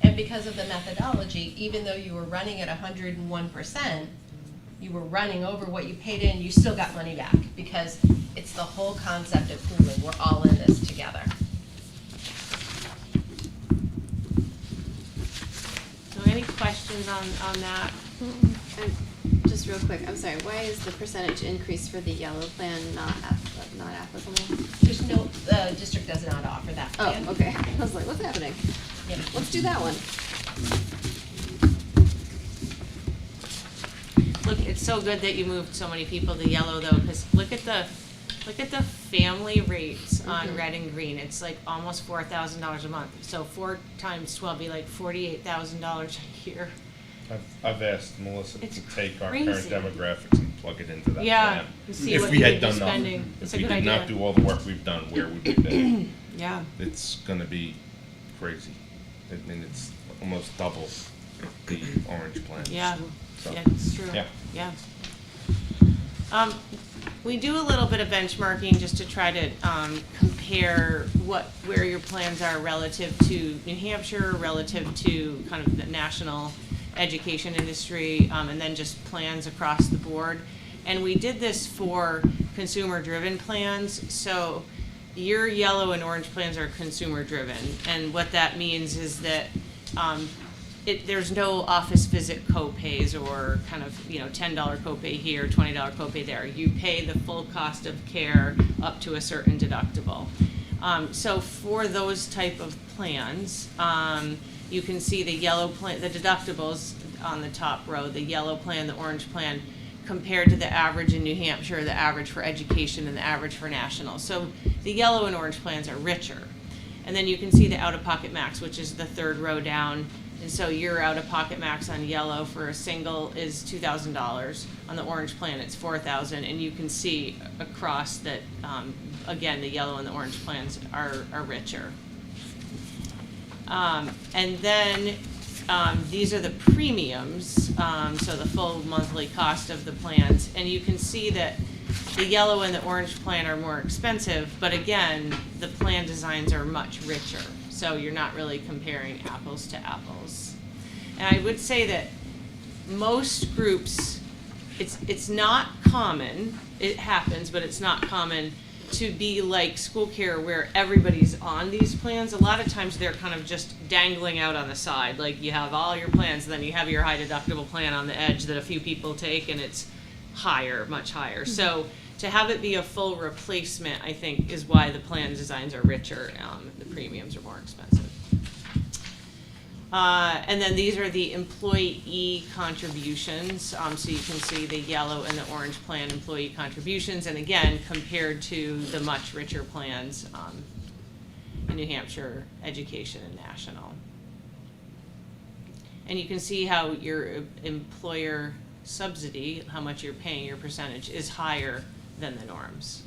And because of the methodology, even though you were running at 101%, you were running over what you paid in, you still got money back, because it's the whole concept of pooling. We're all in this together. So any questions on that? And just real quick, I'm sorry, why is the percentage increase for the yellow plan not applicable? There's no, the district does not offer that plan. Oh, okay. I was like, what's happening? Yeah. Let's do that one. Look, it's so good that you moved so many people to yellow though, because look at the family rates on red and green. It's like almost $4,000 a month. So 4 times 12 be like $48,000 a year. I've asked Melissa It's to take our crazy. current demographics and plug it into that Yeah, plan. and see If what we you had would be done spending. nothing, It's if a we good did not idea. do all the work we've done, where would we be? Yeah. It's gonna be crazy. I mean, it's almost double the orange plan. Yeah, So, yeah, it's true. yeah. We do a little bit of benchmarking just to try to compare where your plans are relative to New Hampshire, relative to kind of the national education industry, and then just plans across the board. And we did this for consumer-driven plans. So your yellow and orange plans are consumer-driven, and what that means is that there's no office visit co-pays or kind of, $10 copay here, $20 copay there. You pay the full cost of care up to a certain deductible. So for those type of plans, you can see the yellow plan, the deductibles on the top row, the yellow plan, the orange plan, compared to the average in New Hampshire, the average for education, and the average for national. So the yellow and orange plans are richer. And then you can see the out-of-pocket max, which is the third row down. And so your out-of-pocket max on yellow for a single is $2,000. On the orange plan, it's $4,000. And you can see across that, again, the yellow and the orange plans are richer. And then these are the premiums, so the full monthly cost of the plans. And you can see that the yellow and the orange plan are more expensive, but again, the plan designs are much richer. So you're not really comparing apples to apples. And I would say that most groups, it's not common, it happens, but it's not common to be like SchoolCare where everybody's on these plans. A lot of times they're kind of just dangling out on the side. Like you have all your plans, and then you have your high deductible plan on the edge that a few people take, and it's higher, much higher. So to have it be a full replacement, I think, is why the plan designs are richer. The premiums are more expensive. And then these are the employee contributions. So you can see the yellow and the orange plan employee contributions, and again, compared to the much richer plans in New Hampshire, Education, and National. And you can see how your employer subsidy, how much you're paying, your percentage, is higher than the norms,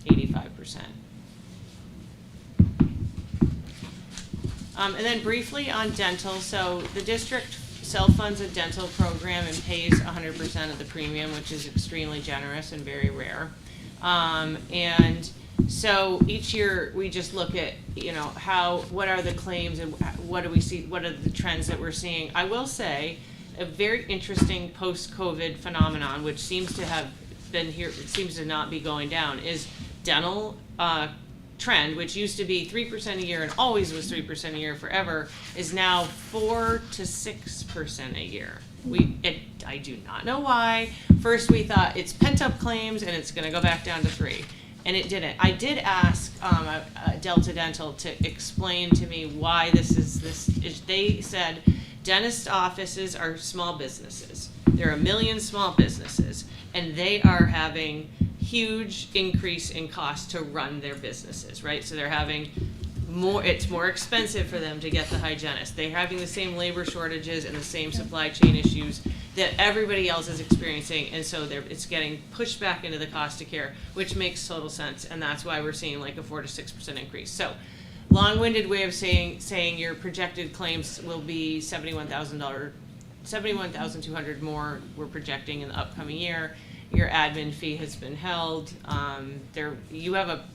85%. And then briefly on dental, so the district self-funds a dental program and pays 100% of the premium, which is extremely generous and very rare. And so each year we just look at, you know, what are the claims and what do we see, what are the trends that we're seeing. I will say a very interesting post-COVID phenomenon, which seems to have been here, it seems to not be going down, is dental trend, which used to be 3% a year and always was 3% a year forever, is now 4 to 6% a year. I do not know why. First we thought it's pent-up claims and it's going to go back down to 3, and it didn't. I did ask Delta Dental to explain to me why this is. They said dentist offices are small businesses. There are a million small businesses, and they are having huge increase in cost to run their businesses, right? So they're having more, it's more expensive for them to get the hygienist. They're having the same labor shortages and the same supply chain issues that everybody else is experiencing, and so it's getting pushed back into the cost of care, which makes total sense, and that's why we're seeing like a 4 to 6% increase. So, long-winded way of saying your projected claims will be $71,200 more we're projecting in the upcoming year. Your admin fee has been held. You have a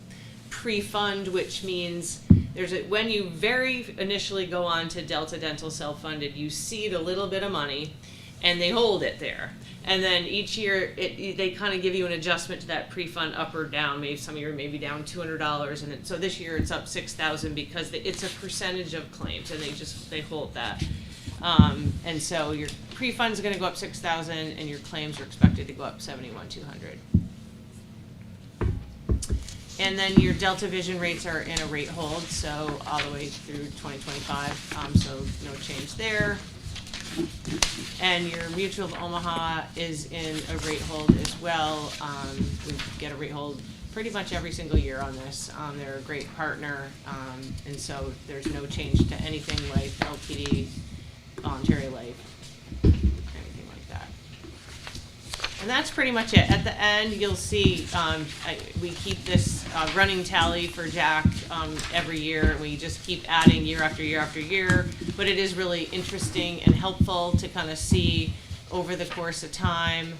pre-fund, which means when you very initially go on to Delta Dental self-funded, you seed a little bit of money and they hold it there. And then each year they kind of give you an adjustment to that pre-fund up or down. Maybe some year maybe down $200, and so this year it's up $6,000 because it's a percentage of claims, and they hold that. And so your pre-fund is going to go up $6,000, and your claims are expected to go up $71,200. And then your Delta Vision rates are in a rate hold, so all the way through 2025. So no change there. And your Mutual of Omaha is in a rate hold as well. We get a rate hold pretty much every single year on this. They're a great partner, and so there's no change to anything like LTD, voluntary life, anything like that. And that's pretty much it. At the end, you'll see we keep this running tally for Jack every year. We just keep adding year after year after year. But it is really interesting and helpful to kind of see over the course of time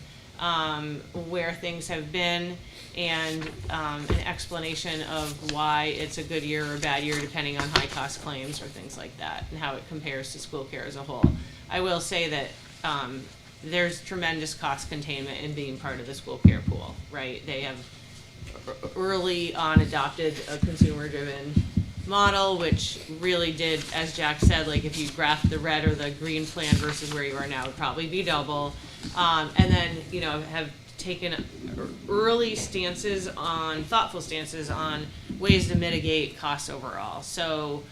where things have been, and an explanation of why it's a good year or a bad year depending on high cost claims or things like that, and how it compares to SchoolCare as a whole. I will say that there's tremendous cost containment in being part of the SchoolCare pool, right? They have early on adopted a consumer driven model, which really did, as Jack said, like if you graph the red or the green plan versus where you are now, it would probably be double. And then, have taken early stances on, thoughtful stances on ways to mitigate costs overall. So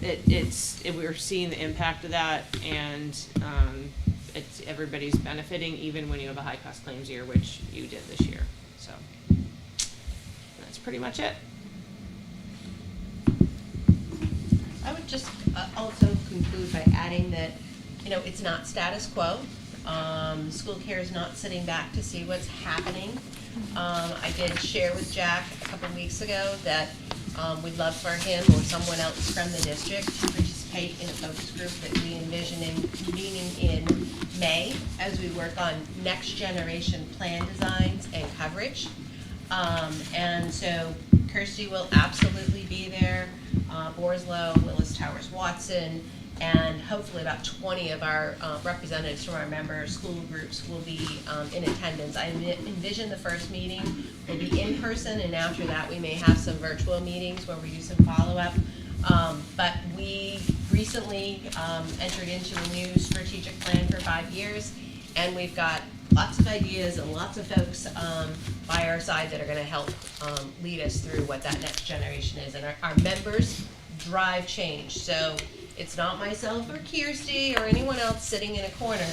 we're seeing the impact of that, and everybody's benefiting, even when you have a high cost claims year, which you did this year. So that's pretty much it. I would just also conclude by adding that, it's not status quo. SchoolCare is not sitting back to see what's happening. I did share with Jack a couple weeks ago that we'd love for him or someone else from the district to participate in a focus group that we envision convening in May as we work on next generation plan designs and coverage. And so Kirsty will absolutely be there, Borislow, Willis Towers Watson, and hopefully about 20 of our representatives from our member school groups will be in attendance. I envision the first meeting will be in person, and after that we may have some virtual meetings where we do some follow-up. But we recently entered into a new strategic plan for 5 years, and we've got lots of ideas and lots of folks by our side that are going to help lead us through what that next generation is. And our members drive change. So it's not myself or Kirsty or anyone else sitting in a corner.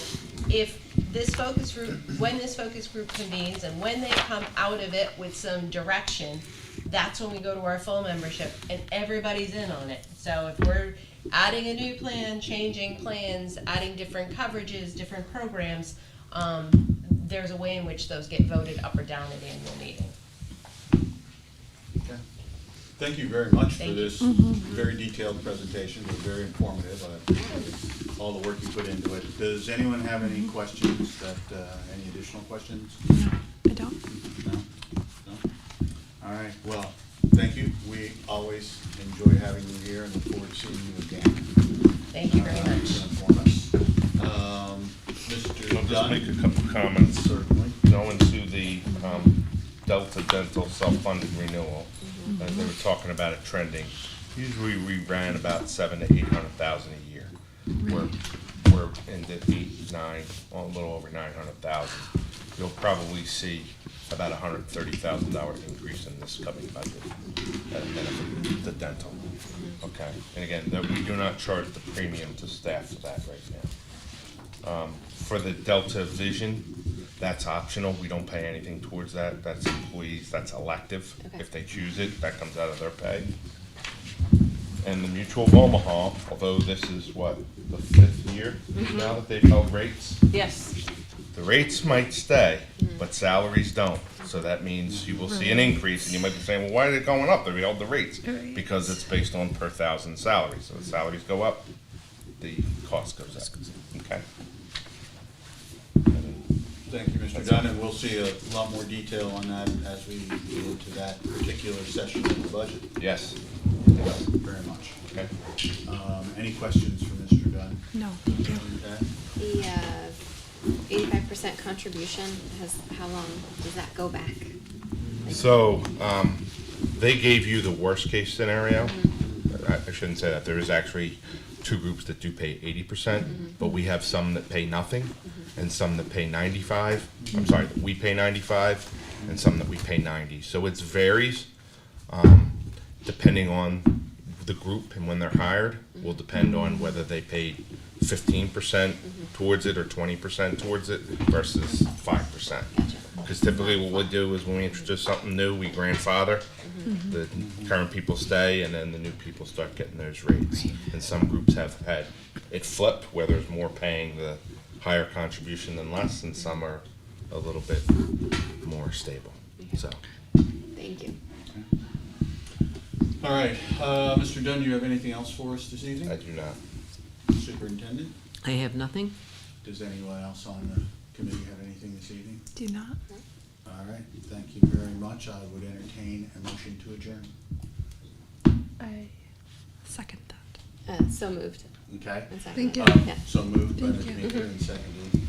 If this focus group, when this focus group convenes and when they come out of it with some direction, that's when we go to our full membership and everybody's in on it. So if we're adding a new plan, changing plans, adding different coverages, different programs, there's a way in which those get voted up or down at the annual meeting. Okay. Thank you very much for Thank you. this very detailed presentation. It was very informative. I appreciate all the work you put into it. Does anyone have any questions any additional questions? No, I don't. No? No? All right, well, thank you. We always enjoy having you here and look forward to seeing you again. Thank you very much. To inform us. Mr. I'll just Dunn? make a couple comments. Certainly. Going to the Delta Dental self-funded renewal, as they were talking about it trending. Usually we ran about 700,000 to 800,000 a year. We're into 8, 9, well, a little over 900,000. You'll probably see about $130,000 increase in this coming budget that benefit the dental. Okay, and again, we do not charge the premium to staff for that right now. For the Delta Vision, that's optional. We don't pay anything towards that. That's employees, that's elective. Okay. If they choose it, that comes out of their pay. And the Mutual of Omaha, although this is what, the 5th year now that they've held rates, Yes. the rates might stay, but salaries don't. So that means you will see an increase, and you might be saying, well, why are they going up? They held the rates. Right. Because it's based on per thousand salaries. So the salaries go up, the cost goes up. Okay? Thank you, Mr. Dunn, and we'll see a lot more detail on that as we get into that particular session of the budget. Yes. Yes, very much. Okay. Any questions for Mr. Dunn? No, thank you. Okay. The 85% contribution how long does that go back? So, they gave you the worst case scenario. I shouldn't say that. There is actually 2 groups that do pay 80%, but we have some that pay nothing and some that pay 95. I'm sorry, that we pay 95 and some that we pay 90. So it varies depending on the group and when they're hired. Will depend on whether they paid 15% towards it or 20% towards it versus 5%. Because typically what we do is when we introduce something new, we grandfather. The current people stay, and then the new people start getting those rates. And some groups have had it flip, where there's more paying the higher contribution than less, and some are a little bit more stable. So, Thank you. All right, Mr. Dunn, do you have anything else for us this evening? I do not. Superintendent, I have nothing. does anyone else on the committee have anything this evening? Do not. All right, thank you very much. I would entertain a motion to adjourn. I second that. So moved. Okay? And second. Thank you. Yeah. So moved by Thank Ms. you. Meeker and seconded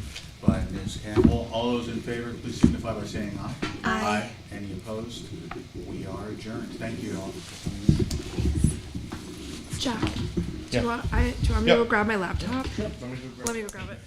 by Ms. Campbell. All those in favor, please signify by saying aye. Aye. Any opposed? We are adjourned. Thank you all for coming in. Jack, do Yeah. you want me to Yeah. go grab my laptop? Let me go grab Let me go grab it.